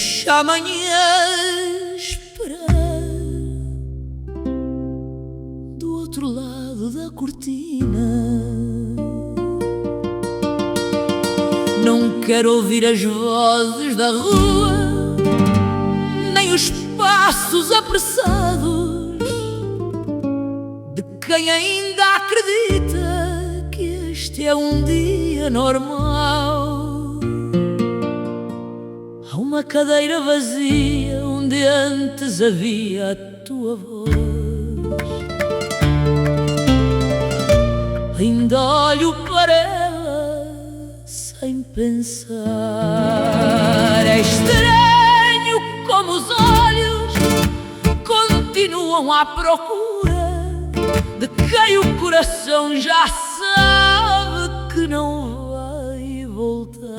Deixa amanhã esperar do outro lado da cortina. Não quero ouvir as vozes da rua, nem os passos apressados de quem ainda acredita que este é um dia normal. Há uma cadeira vazia onde antes havia a tua voz. Ainda olho para ela sem pensar. É estranho como os olhos continuam à procura de quem o coração já sabe que não vai voltar.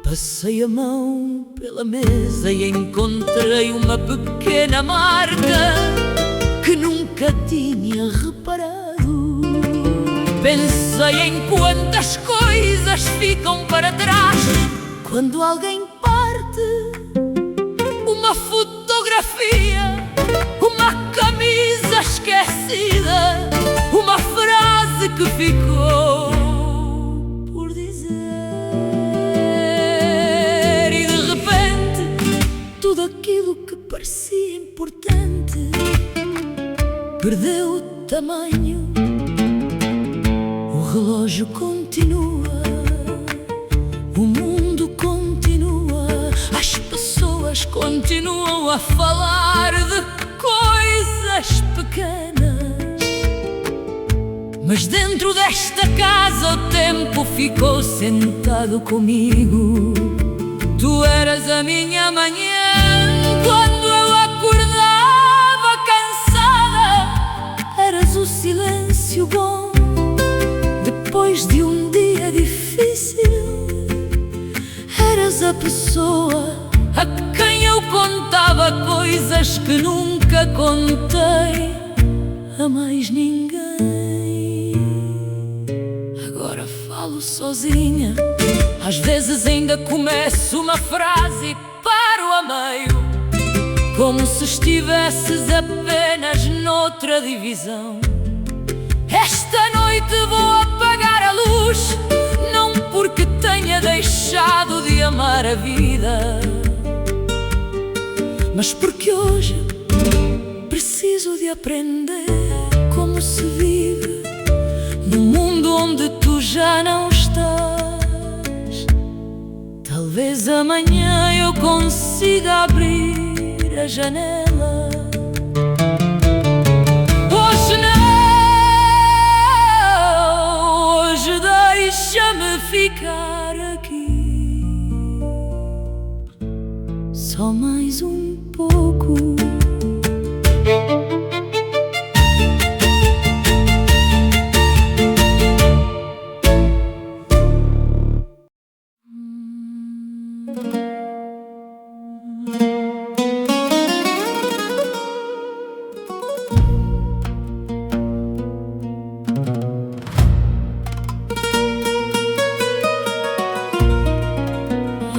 Passei a mão pela mesa e encontrei uma pequena marca que nunca tinha reparado. Pensei em quantas coisas ficam para trás quando alguém parte. Uma fotografia, uma camisa esquecida, uma frase que ficou por dizer. E de repente tudo aquilo que parecia importante perdeu tamanho. O relógio continua, o mundo continua, as pessoas continuam a falar de coisas pequenas. Mas dentro desta casa o tempo ficou sentado comigo. Tu eras a minha manhã quando eu acordava cansada. Eras o silêncio bom depois de um dia difícil. Eras a pessoa a quem eu contava coisas que nunca contei a mais ninguém. Agora falo sozinha, às vezes ainda começo uma frase e paro a meio, como se estivesses apenas noutra divisão. Esta noite vou apagar a luz, não porque tenha deixado de amar a vida, mas porque hoje preciso de aprender como se vive num mundo onde tu já não estás. Talvez amanhã eu consiga abrir a janela. Hoje não, hoje deixa-me ficar aqui só mais um pouco.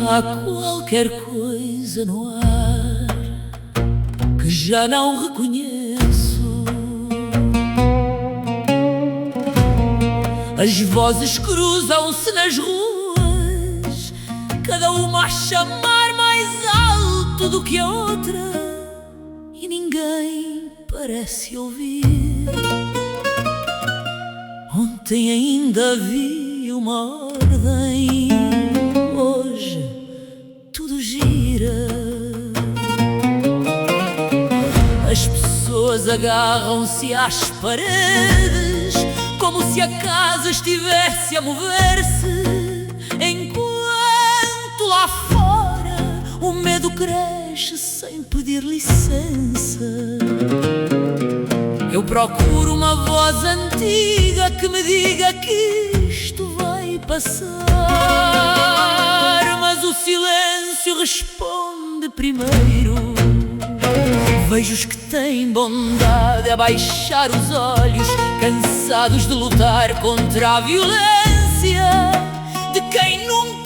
Há qualquer coisa no ar que já não reconheço. As vozes cruzam-se nas ruas, cada uma a chamar mais alto do que a outra, e ninguém parece ouvir. Ontem ainda havia uma ordem, hoje tudo gira. As pessoas agarram-se às paredes, como se a casa estivesse a mover-se, enquanto lá fora o medo cresce sem pedir licença. Eu procuro uma voz antiga que me diga que isto vai passar, mas o silêncio responde primeiro. Vejo os que têm bondade a baixar os olhos, cansados de lutar contra a violência de quem nunca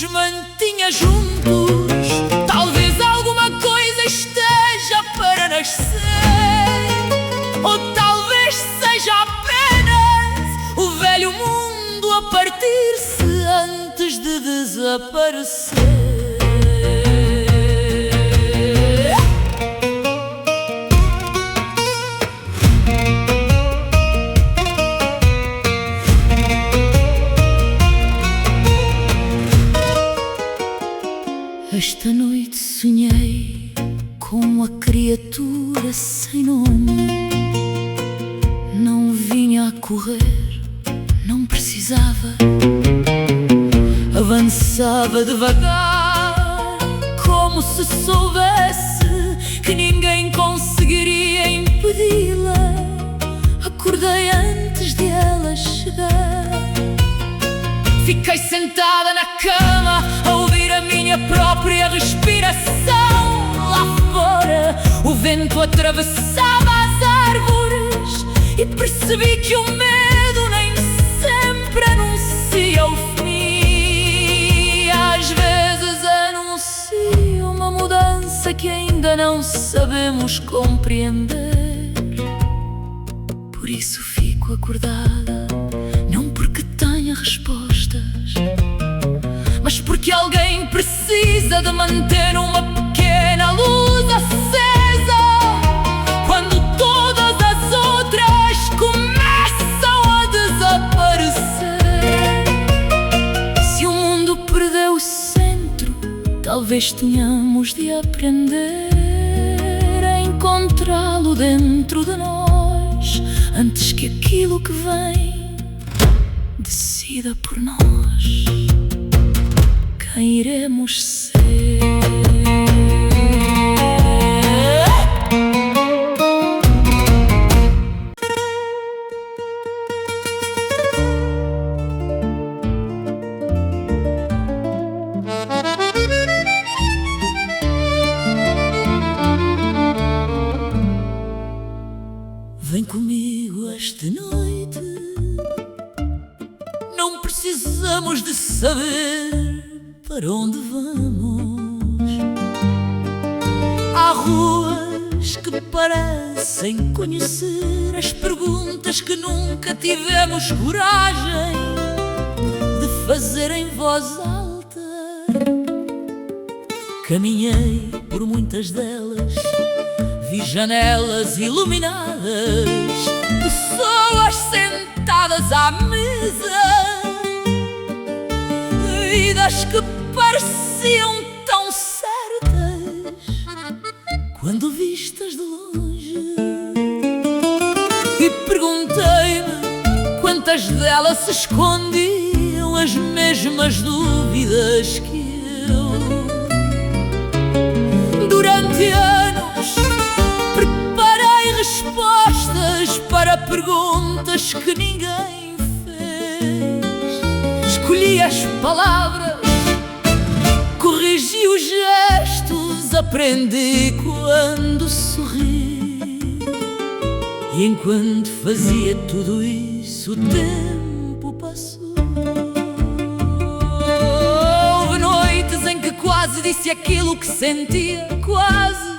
nos mantinha juntos. Talvez alguma coisa esteja para nascer, ou talvez seja apenas o velho mundo a partir-se antes de desaparecer. Esta noite sonhei com uma criatura sem nome. Não vinha a correr, não precisava. Avançava devagar, como se soubesse que ninguém conseguiria impedi-la. Acordei antes de ela chegar. Fiquei sentada na cama a ouvir a minha própria respiração. Lá fora o vento atravessava as árvores e percebi que o medo nem sempre anuncia o fim. Às vezes anuncia uma mudança que ainda não sabemos compreender. Por isso fico acordada, não porque tenha respostas, mas porque alguém precisa de manter uma pequena luz acesa quando todas as outras começam a desaparecer. Se o mundo perdeu o centro, talvez tenhamos de aprender a encontrá-lo dentro de nós, antes que aquilo que vem decida por nós quem iremos ser. Vem comigo esta noite, não precisamos de saber para onde vamos. Há ruas que parecem conhecer as perguntas que nunca tivemos coragem de fazer em voz alta. Caminhei por muitas delas, vi janelas iluminadas, pessoas sentadas à mesa, vidas que pareciam tão certas quando vistas de longe. E perguntei-me quantas delas se escondiam as mesmas dúvidas que eu. Durante anos preparei respostas para perguntas que ninguém fez. Escolhi as palavras, corrigi os gestos, aprendi quando sorri. E enquanto fazia tudo isso, o tempo passou. Houve noites em que quase disse aquilo que sentia, quase.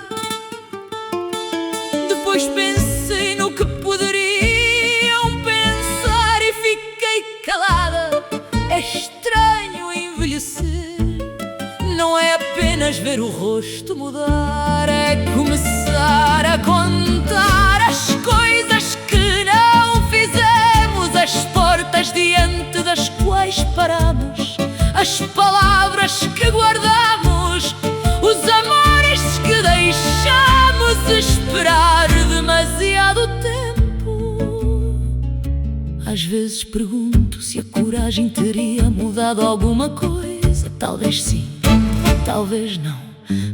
Depois pensei no que poderiam pensar e fiquei calada. É estranho envelhecer, não é apenas ver o rosto mudar, é começar a contar as coisas que não fizemos, as portas diante das quais paramos, as palavras que guardamos, os amores que deixamos esperar demasiado tempo. Às vezes pergunto se a coragem teria mudado alguma coisa. Talvez sim, talvez não,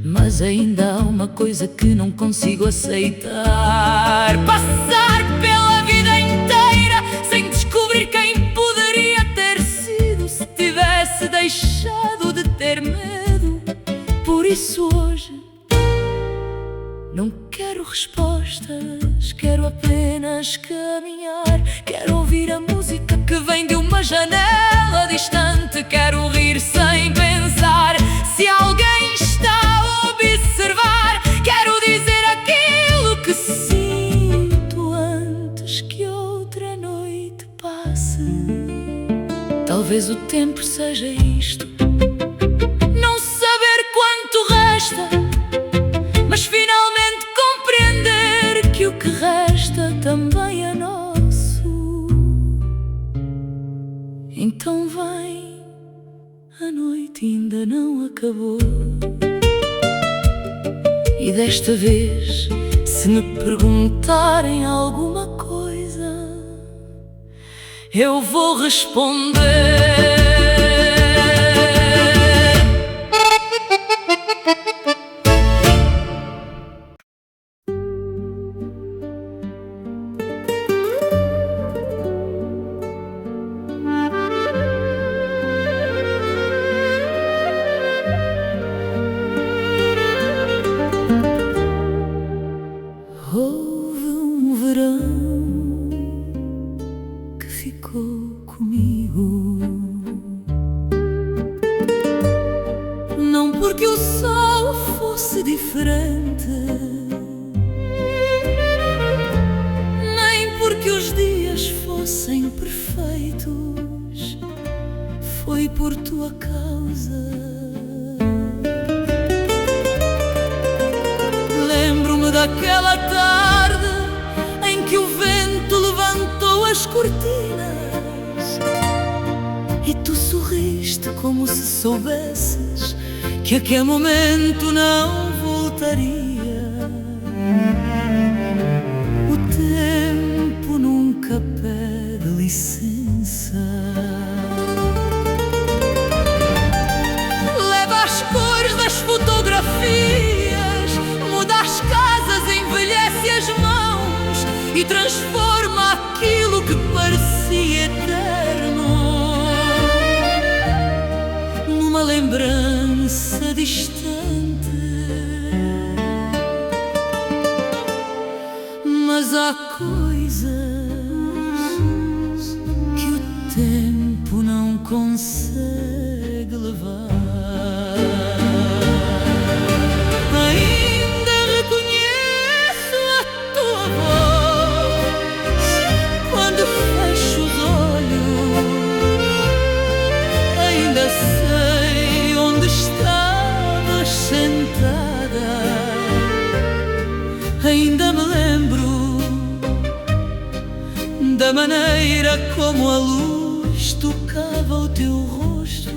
mas ainda há uma coisa que não consigo aceitar: passar pela vida inteira sem descobrir quem poderia ter sido se tivesse deixado de ter medo. Por isso hoje Não quero respostas, quero apenas caminhar. Quero ouvir a música que vem de uma janela distante. Quero rir sem pensar se alguém está a observar. Quero dizer aquilo que sinto antes que outra noite passe. Talvez o tempo seja isto, não saber quanto resta, mas finalmente compreender que o que resta também é nosso. Então vem, a noite ainda não acabou. E desta vez, se me perguntarem alguma coisa, eu vou responder. Houve um verão que ficou comigo, não porque o sol fosse diferente, nem porque os dias fossem perfeitos. Foi por tua causa. Lembro-me daquela tarde em que o vento levantou as cortinas e tu sorriste como se soubesses que aquele momento não voltaria. O tempo nunca pede licença, leva as cores das fotografias, muda as casas, envelhece as mãos e transforma aquilo que parecia eterno numa lembrança distante. Mas há coisas que o tempo não consegue levar. Sei onde estavas sentada, ainda me lembro da maneira como a luz tocava o teu rosto.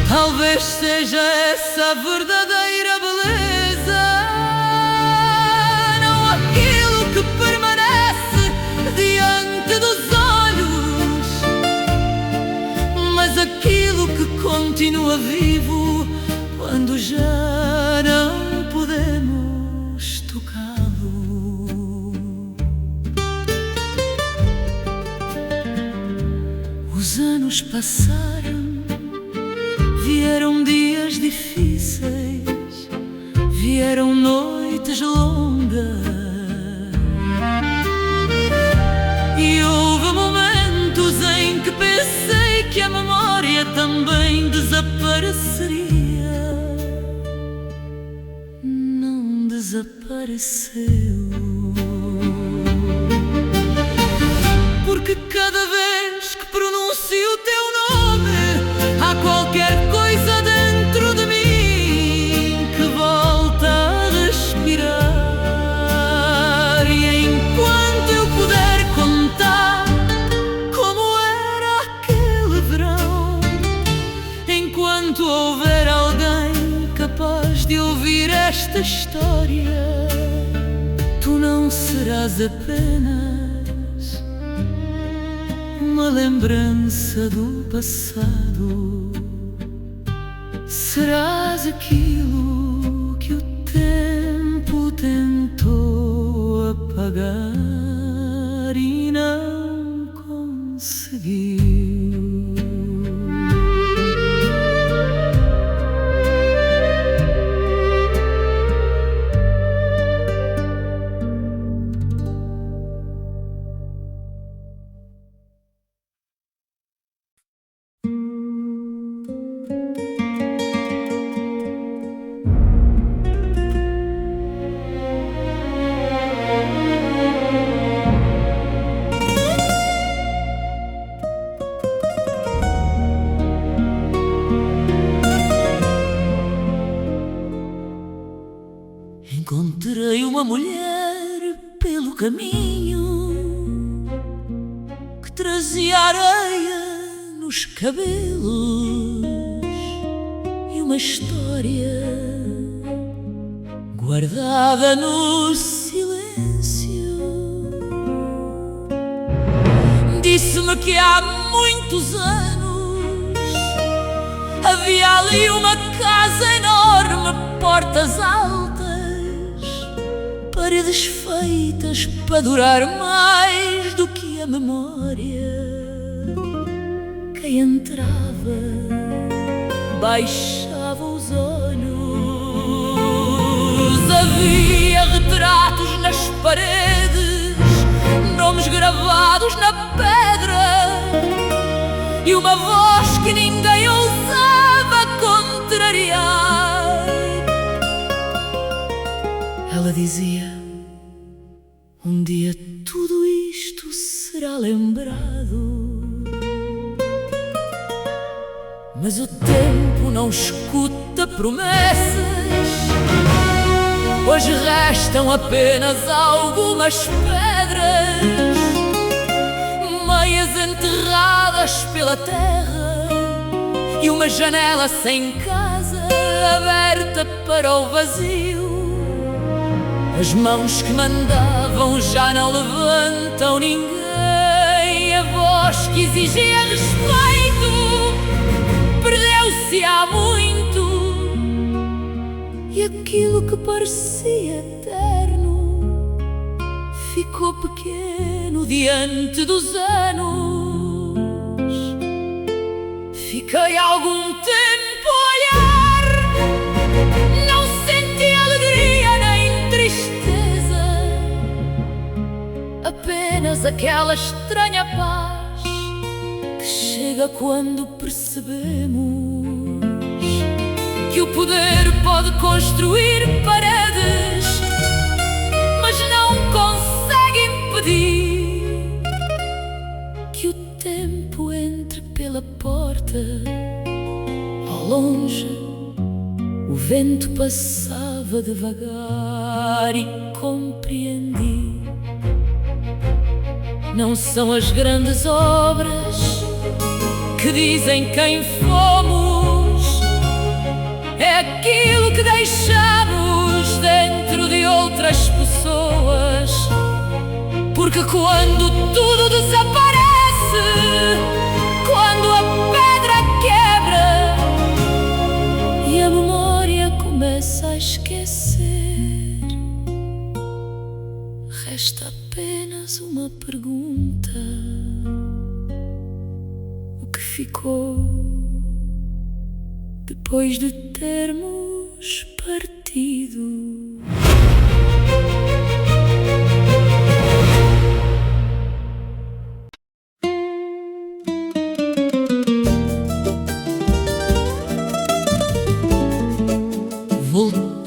Talvez seja essa a verdadeira beleza, não aquilo que permanece diante dos olhos, mas aquilo que continua vivo quando já não podemos tocá-lo. Os anos passaram, vieram dias difíceis, vieram noites longas, e houve momentos em que pensei que a memória também desapareceria. Não desapareceu, porque cada vez que pronuncio o teu nome, há qualquer coisa dentro de mim que volta a respirar. E enquanto eu puder contar como era aquele verão, enquanto houver alguém capaz de ouvir esta história, tu não serás apenas uma lembrança do passado, serás aquilo que o tempo tentou apagar e não conseguiu. encontrei uma mulher pelo caminho que trazia areia nos cabelos e uma história guardada no silêncio. Disse-me que há muitos anos havia ali uma casa enorme, portas altas, paredes feitas para durar mais do que a memória. Quem entrava baixava os olhos. Havia retratos nas paredes, nomes gravados na pedra e uma voz que ninguém ousava contrariar. Ela dizia: um dia tudo isto será lembrado. Mas o tempo não escuta promessas. Hoje restam apenas algumas pedras, meias enterradas pela terra, e uma janela sem casa aberta para o vazio. As mãos que mandavam já não levantam ninguém. A voz que exigia respeito perdeu-se há muito. E aquilo que parecia eterno ficou pequeno diante dos anos. Fiquei algum tempo a olhar, não senti alegria nem tristeza, apenas aquela estranha paz que chega quando percebemos que o poder pode construir paredes, mas não consegue impedir que o tempo entre pela porta. Ao longe o vento passava devagar e compreendi. Não são as grandes obras que dizem quem fomos, é aquilo que deixamos dentro de outras pessoas. Porque quando tudo desaparece, quando a pedra quebra e a memória começa a esquecer, resta apenas uma pergunta: o que ficou depois de termos partido? Voltamos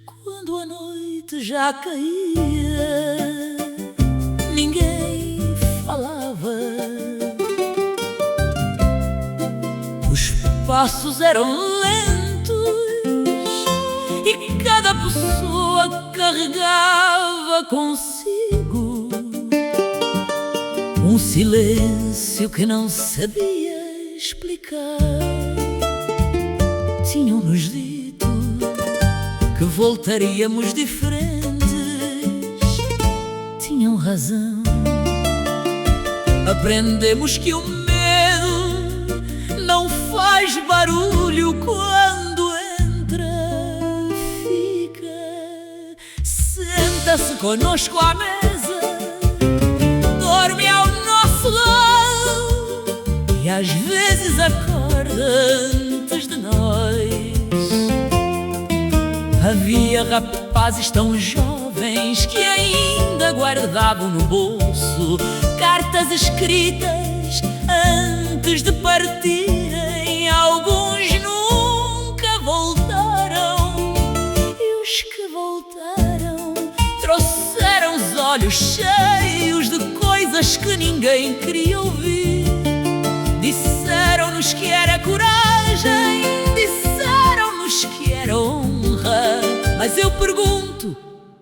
quando a noite já caía. Ninguém falava, os passos eram lentos e cada pessoa carregava consigo um silêncio que não sabia explicar. Tinham-nos dito que voltaríamos diferentes. Tinham razão. Aprendemos que o medo não faz barulho quando entra. Fica, senta-se conosco à mesa, dorme ao nosso lado e às vezes acorda antes de nós. Havia rapazes tão jovens que ainda guardavam no bolso cartas escritas antes de partirem. Alguns nunca voltaram e os que voltaram trouxeram os olhos cheios de coisas que ninguém queria ouvir. Disseram-nos que era coragem, disseram-nos que era honra. Mas eu pergunto,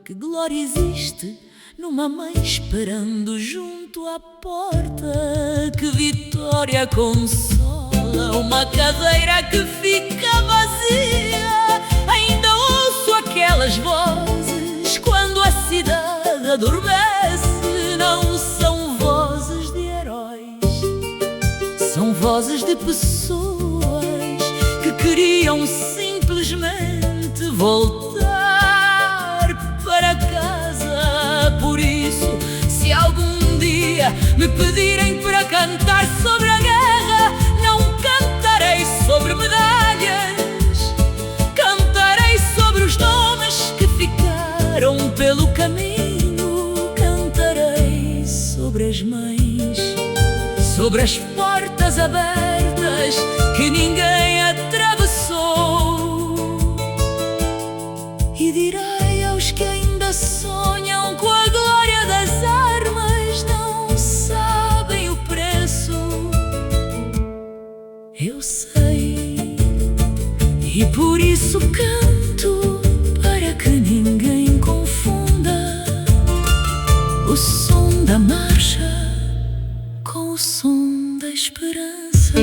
que glória existe numa mãe esperando junto à porta? Que vitória consola uma cadeira que fica vazia? Ainda ouço aquelas vozes quando a cidade adormece. Não são vozes de heróis, são vozes de pessoas que queriam simplesmente voltar para casa. Por isso, se algum dia me pedirem para cantar sobre a guerra, não cantarei sobre medalhas, cantarei sobre os nomes que ficaram pelo caminho. Cantarei sobre as mães, sobre as portas abertas que ninguém atravessou, e direi aos que ainda sonham com a glória das armas, não sabem o preço. Eu sei, e por isso canto, para que ninguém confunda o som da marcha com o som da esperança.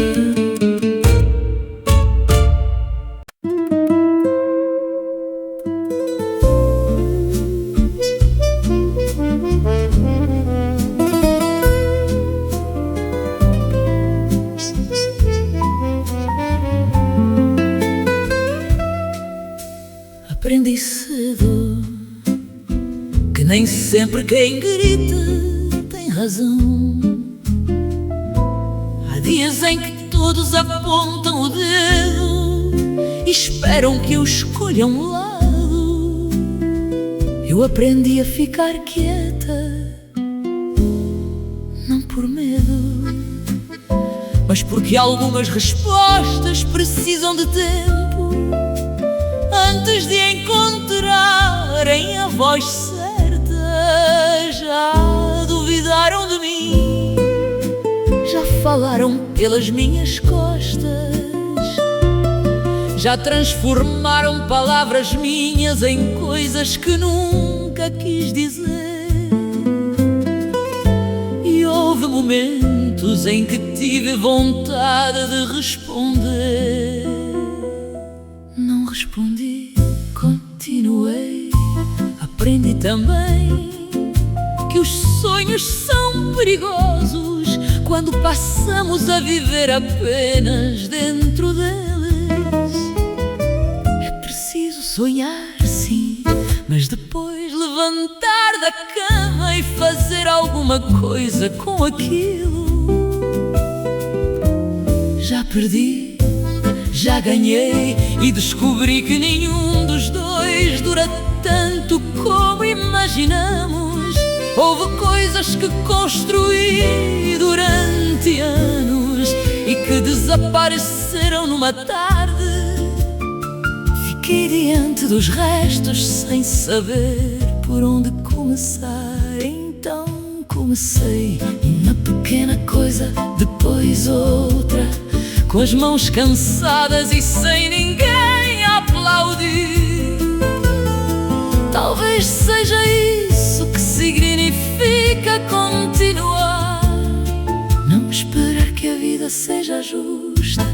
Aprendi cedo que nem sempre quem grita tem razão. Há dias em que todos apontam o dedo e esperam que eu escolha um lado. Eu aprendi a ficar quieta, não por medo, mas porque algumas respostas precisam de tempo antes de encontrarem a voz certa. Já duvidaram de mim, já falaram pelas minhas costas, já transformaram palavras minhas em coisas que nunca quis dizer. E houve momentos em que tive vontade de responder. Não respondi, continuei. Aprendi também que os sonhos são perigosos quando passamos a viver apenas dentro deles. É preciso sonhar, sim, mas depois levantar da cama e fazer alguma coisa com aquilo. Já perdi, já ganhei e descobri que nenhum dos dois dura tanto como imaginamos. Houve coisas que construí durante anos e que desapareceram numa tarde. Fiquei diante dos restos sem saber por onde começar. Então comecei uma pequena coisa, depois outra, com as mãos cansadas e sem ninguém a aplaudir. Talvez seja isso que significa continuar. Não esperar que a vida seja justa,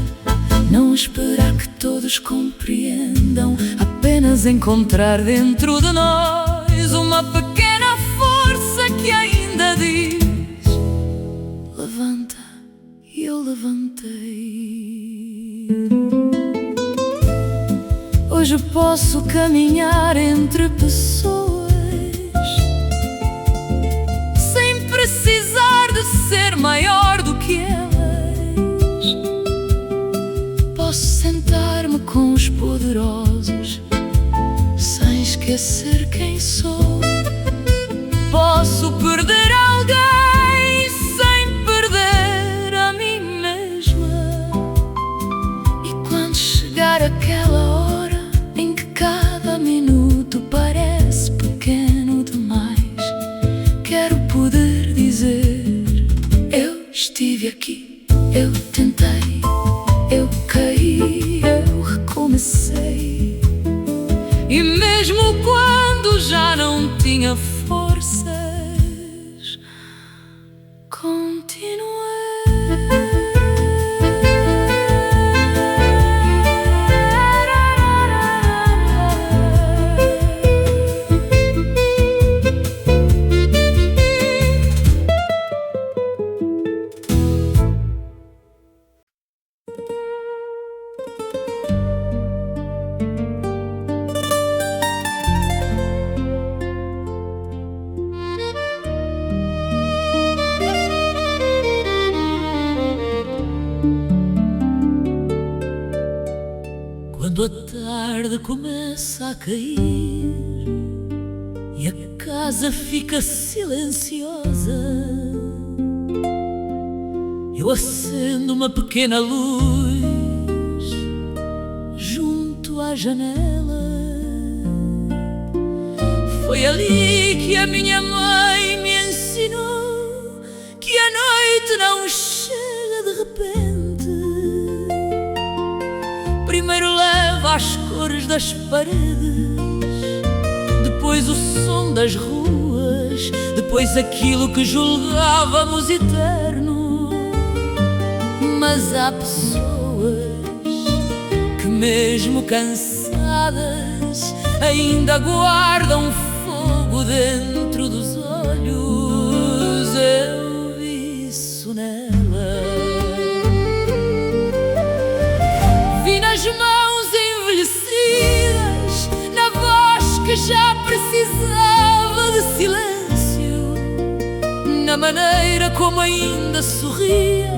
não esperar que todos compreendam, apenas encontrar dentro de nós uma pequena força que ainda diz: levanta. E eu levantei. Hoje posso caminhar entre pessoas sem precisar de ser maior do que elas. Posso sentar-me com os poderosos sem esquecer quem sou. Posso perder alguém sem perder a mim mesma. E quando chegar aquela hora em que cada minuto parece pequeno demais, quero poder dizer: eu estive aqui, eu tentei, eu caí, eu recomecei. E mesmo mesmo quando já não tinha forças, continuei. Quando a tarde começa a cair e a casa fica silenciosa, eu acendo uma pequena luz junto à janela. Foi ali que a minha mãe me ensinou que a noite não chega de repente. Primeiro leva as cores das paredes, depois o som das ruas, depois aquilo que julgávamos eterno. Mas há pessoas que, mesmo cansadas, ainda guardam fogo dentro dos olhos. Eu vi isso nela. Nas mãos envelhecidas, na voz que já precisava de silêncio, na maneira como ainda sorria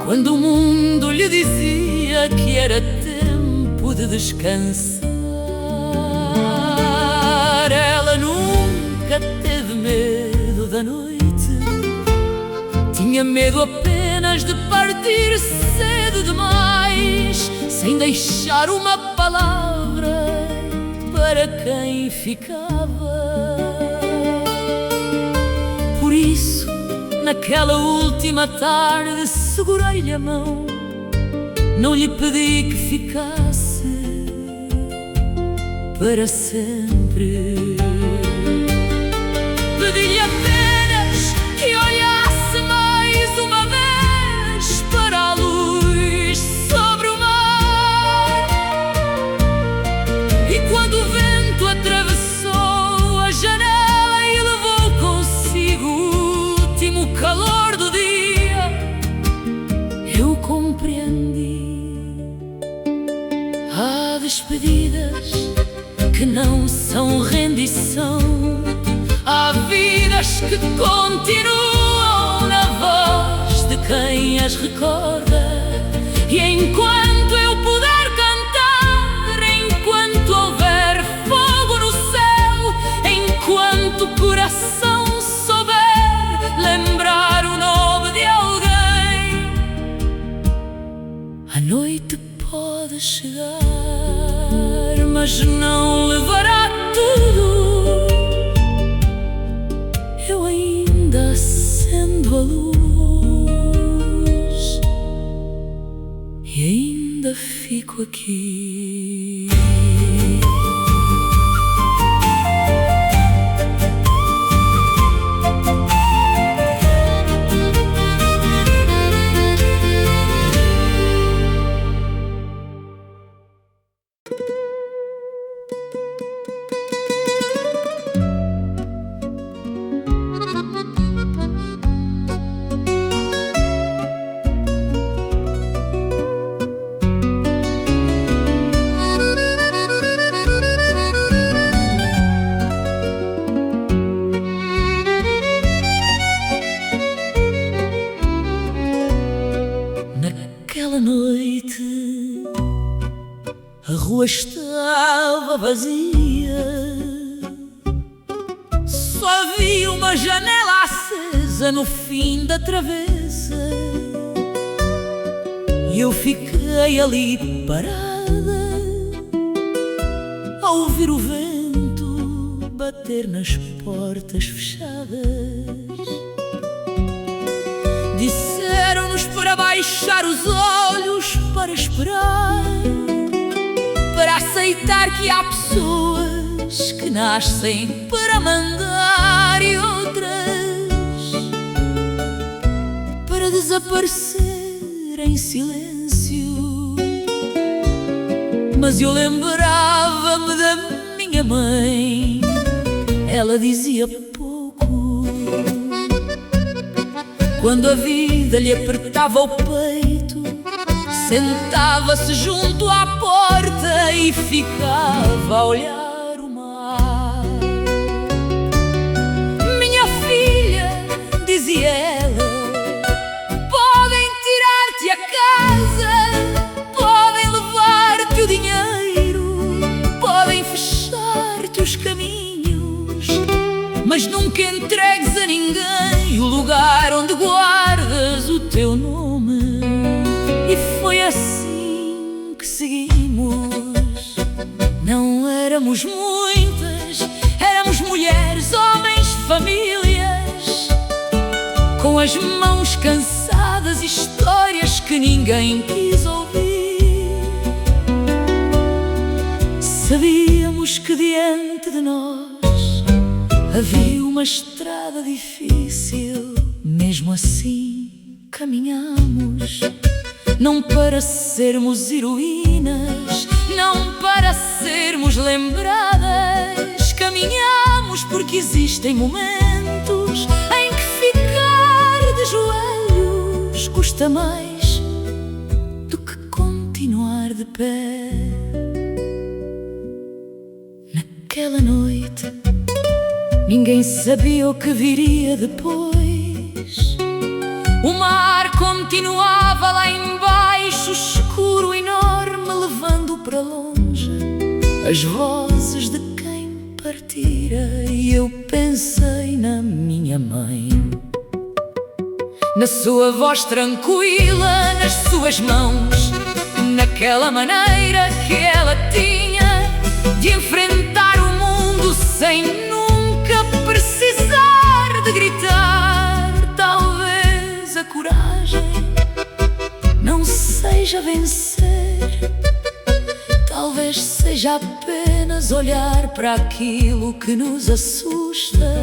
quando o mundo lhe dizia que era tempo de descansar. Ela nunca teve medo da noite, tinha medo apenas de partir cedo demais, sem deixar uma palavra para quem ficava. Por isso, naquela última tarde, segurei-lhe a mão, não lhe pedi que ficasse para sempre. Pedi-lhe apenas que olhasse mais uma vez para a luz sobre o mar. E quando o vento atravessou a janela e levou consigo o último calor do dia, eu compreendi. Há despedidas que não são rendição, há vidas que continuam na voz de quem as recorda. E enquanto eu puder cantar, enquanto houver fogo no céu, enquanto o coração souber lembrar o nome de alguém, a noite pode chegar, mas não levará tudo. Eu ainda acendo a luz e ainda fico aqui. Naquela noite a rua estava vazia, só havia uma janela acesa no fim da travessa. E eu fiquei ali parada a ouvir o vento bater nas portas fechadas. Disseram-nos para baixar os olhos, para esperar, para aceitar que há pessoas que nascem para mandar e outras para desaparecer em silêncio. Mas eu lembrava-me da minha mãe, ela dizia pouco. Quando a vida lhe apertava o peito, sentava-se junto à porta e ficava a olhar o mar. Minha filha, dizia ela, podem tirar-te a casa, podem levar-te o dinheiro, podem fechar-te os caminhos, mas nunca entregues a ninguém o lugar onde guardas o teu nome. E foi assim que seguimos. Não éramos muitas, éramos mulheres, homens, famílias, com as mãos cansadas, histórias que ninguém quis ouvir. Sabíamos que diante de nós havia uma estrada difícil. Mesmo assim caminhamos, não para sermos heroínas, não para sermos lembradas. Caminhamos porque existem momentos em que ficar de joelhos custa mais do que continuar de pé. Naquela noite ninguém sabia o que viria depois. O mar continuava lá embaixo, escuro, enorme, levando para longe as vozes de quem partira. E eu pensei na minha mãe, na sua voz tranquila, nas suas mãos, naquela maneira que ela tinha de enfrentar o mundo sem nunca precisar de gritar. Talvez a coragem não seja vencer, talvez seja apenas olhar para aquilo que nos assusta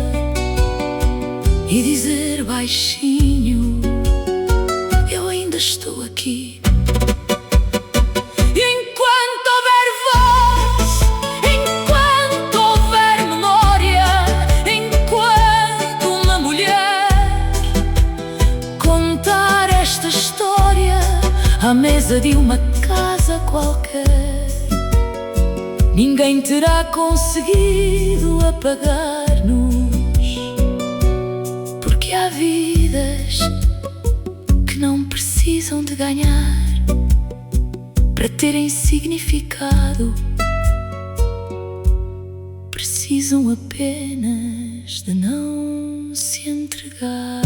e dizer baixinho: eu ainda estou aqui. À mesa de uma casa qualquer, ninguém terá conseguido apagar-nos, porque há vidas que não precisam de ganhar para terem significado, precisam apenas de não se entregar.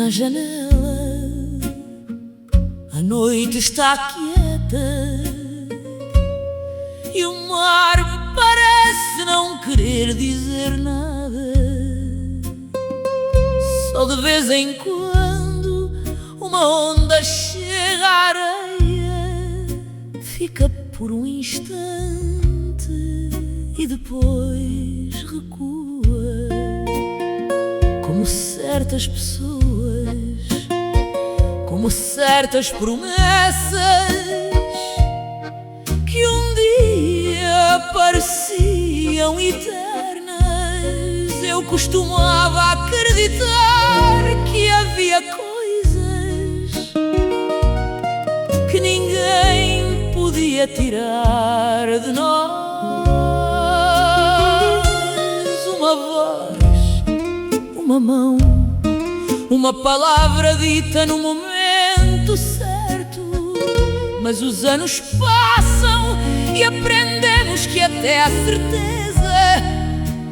À janela, a noite está quieta e o mar parece não querer dizer nada. Só de vez em quando uma onda chega à areia, fica por um instante e depois recua, como certas pessoas, como certas promessas que um dia pareciam eternas. Eu costumava acreditar que havia coisas que ninguém podia tirar de nós. Uma voz, uma mão, uma palavra dita no momento certo. Mas os anos passam e aprendemos que até a certeza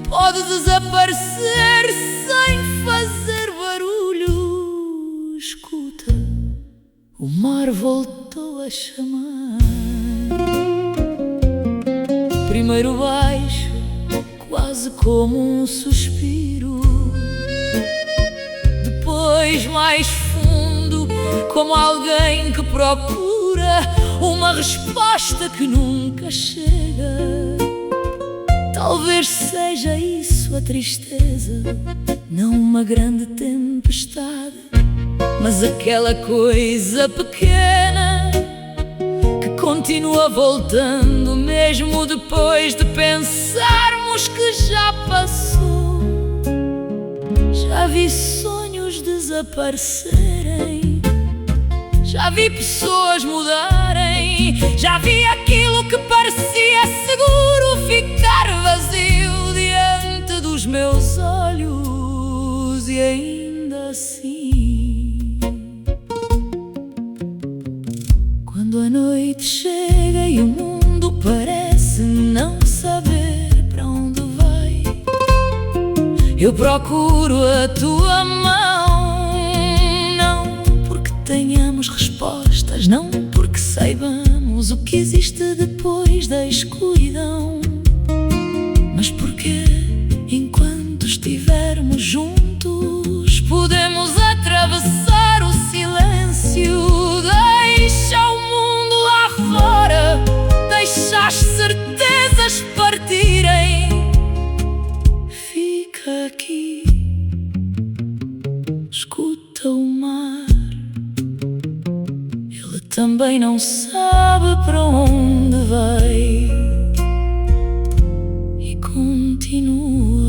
pode desaparecer sem fazer barulho. Escuta, o mar voltou a chamar. Primeiro baixo, quase como um suspiro, depois mais fundo, como alguém que procura uma resposta que nunca chega. Talvez seja isso a tristeza, não uma grande tempestade, mas aquela coisa pequena que continua voltando, mesmo depois de pensarmos que já passou. Já vi sonhos desaparecerem, já vi pessoas mudarem, já vi aquilo que parecia seguro ficar vazio diante dos meus olhos. E ainda assim, quando a noite chega e o mundo parece não saber para onde vai, eu procuro a tua mão, não porque tenhamos respostas, não porque saibamos o que existe depois da escuridão, mas porque enquanto estivermos juntos podemos atravessar o silêncio. Deixa o mundo lá fora, deixa as certezas partirem. Fica aqui, escuta o mar, ele também não sabe para onde vai e continua.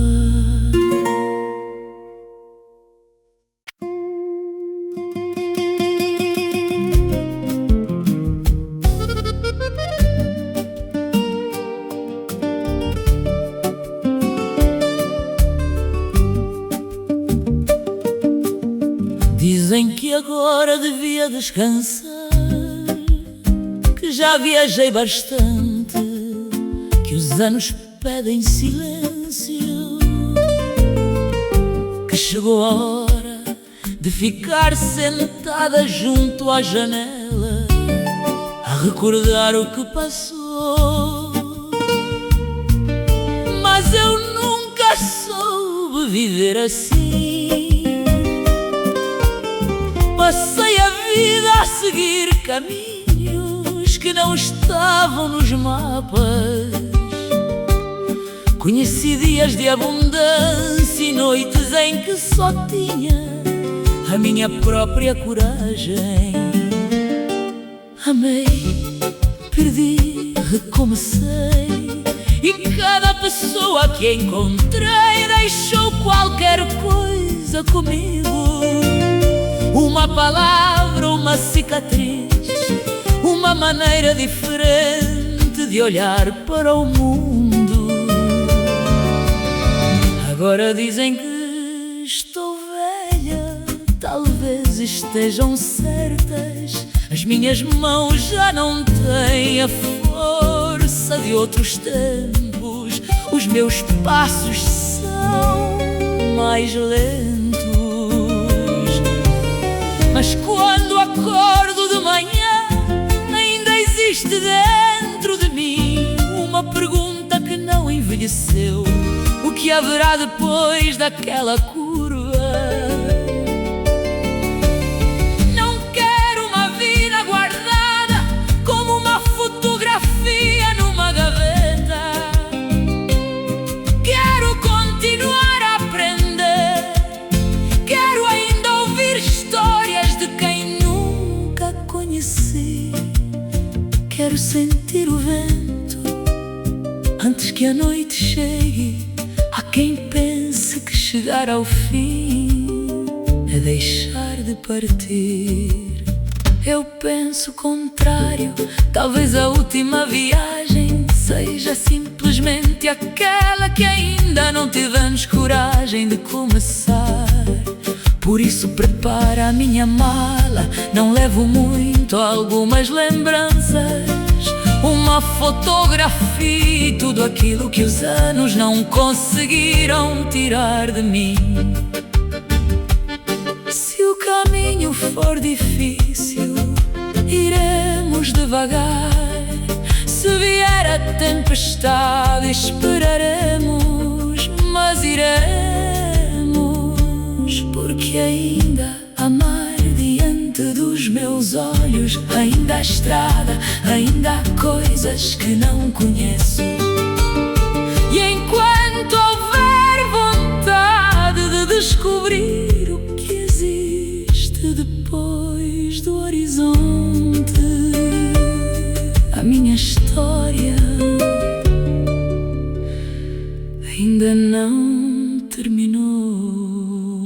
Dizem que agora devia descansar, que já viajei bastante, que os anos pedem silêncio, que chegou a hora de ficar sentada junto à janela a recordar o que passou. Mas eu nunca soube viver assim. Passei a vida a seguir caminhos que não estavam nos mapas. Conheci dias de abundância e noites em que só tinha a minha própria coragem. Amei, perdi, recomecei, e cada pessoa que encontrei deixou qualquer coisa comigo. Uma palavra, uma cicatriz, uma maneira diferente de olhar para o mundo. Agora dizem que estou velha, talvez estejam certas. As minhas mãos já não têm a força de outros tempos. Os meus passos são mais lentos. Mas quando acordo de manhã, ainda existe dentro de mim uma pergunta que não envelheceu: o que haverá depois daquela curva? Não quero uma vida guardada como uma fotografia numa gaveta. Quero continuar a aprender, quero ainda ouvir histórias de quem nunca conheci. Quero sentir o vento antes que a noite chegue. Há quem pense que chegar ao fim é deixar de partir. Eu penso o contrário. Talvez a última viagem seja simplesmente aquela que ainda não tivemos coragem de começar. Por isso prepara a minha mala, não levo muito, algumas lembranças, uma fotografia, tudo aquilo que os anos não conseguiram tirar de mim. Se o caminho for difícil, iremos devagar. Se vier a tempestade, esperaremos, mas iremos, porque ainda há mar diante dos meus olhos, ainda há estrada, ainda há coisas que não conheço. E enquanto houver vontade de descobrir o que existe depois do horizonte, a minha história ainda não terminou.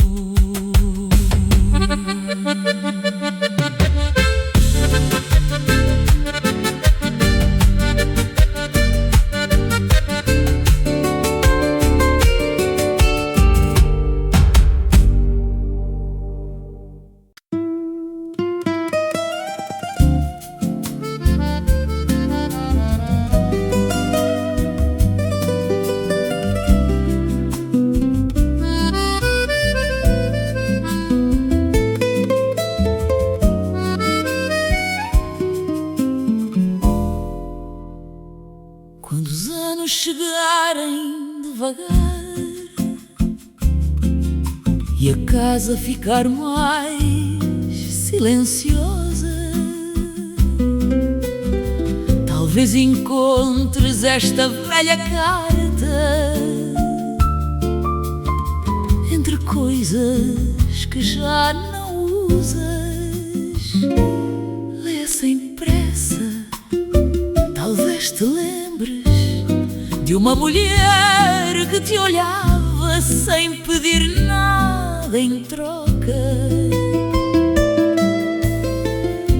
Quando os anos chegarem devagar e a casa ficar mais silenciosa, talvez encontres esta velha carta entre coisas que já não usas. Lê sem pressa, talvez te lembres de uma mulher que te olhava sem pedir nada em troca.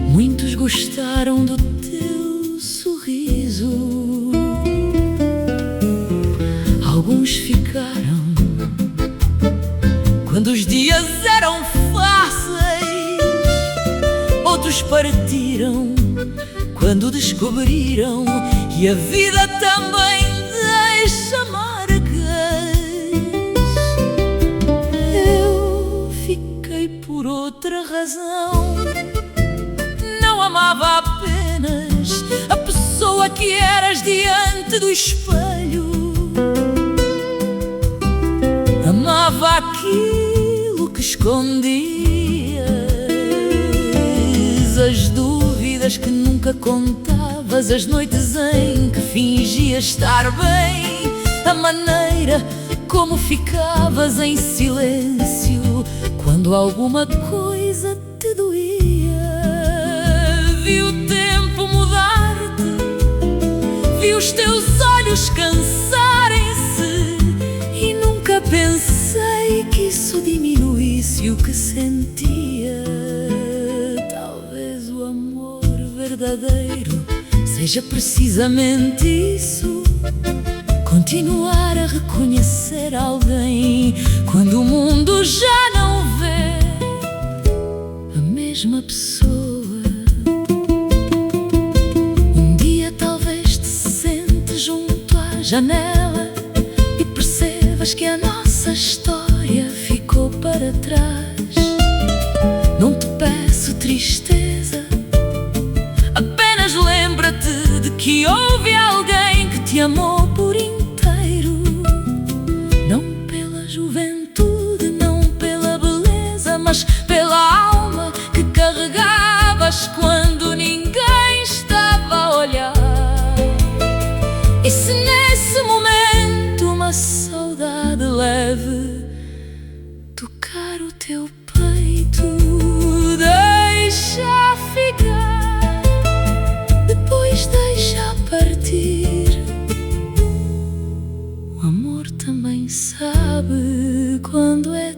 Muitos gostaram do teu sorriso, alguns ficaram quando os dias eram fáceis, outros partiram quando descobriram que a vida também deixa marcas. Eu fiquei por outra razão. Não amava apenas a pessoa que eras diante do espelho, amava aquilo que escondias, as dúvidas que nunca contavas, as noites em que fingias estar bem, a maneira como ficavas em silêncio quando alguma coisa te doía. Vi o tempo mudar-te, vi os teus olhos cansarem-se, e nunca pensei que isso diminuísse o que sentia. Talvez o amor verdadeiro seja precisamente isso: continuar a reconhecer alguém quando o mundo já não vê a mesma pessoa. Um dia talvez te sentes junto à janela e percebas que a nossa história ficou para trás. Não te peço tristeza, apenas lembra-te de que houve alguém que te amou por inteiro. Não pela juventude, não pela beleza, mas pela alma que carregavas quando ninguém estava a olhar. E se nesse momento uma saudade leve tocar o teu peito, deixa ficar, depois deixa partir. O amor também sabe quando é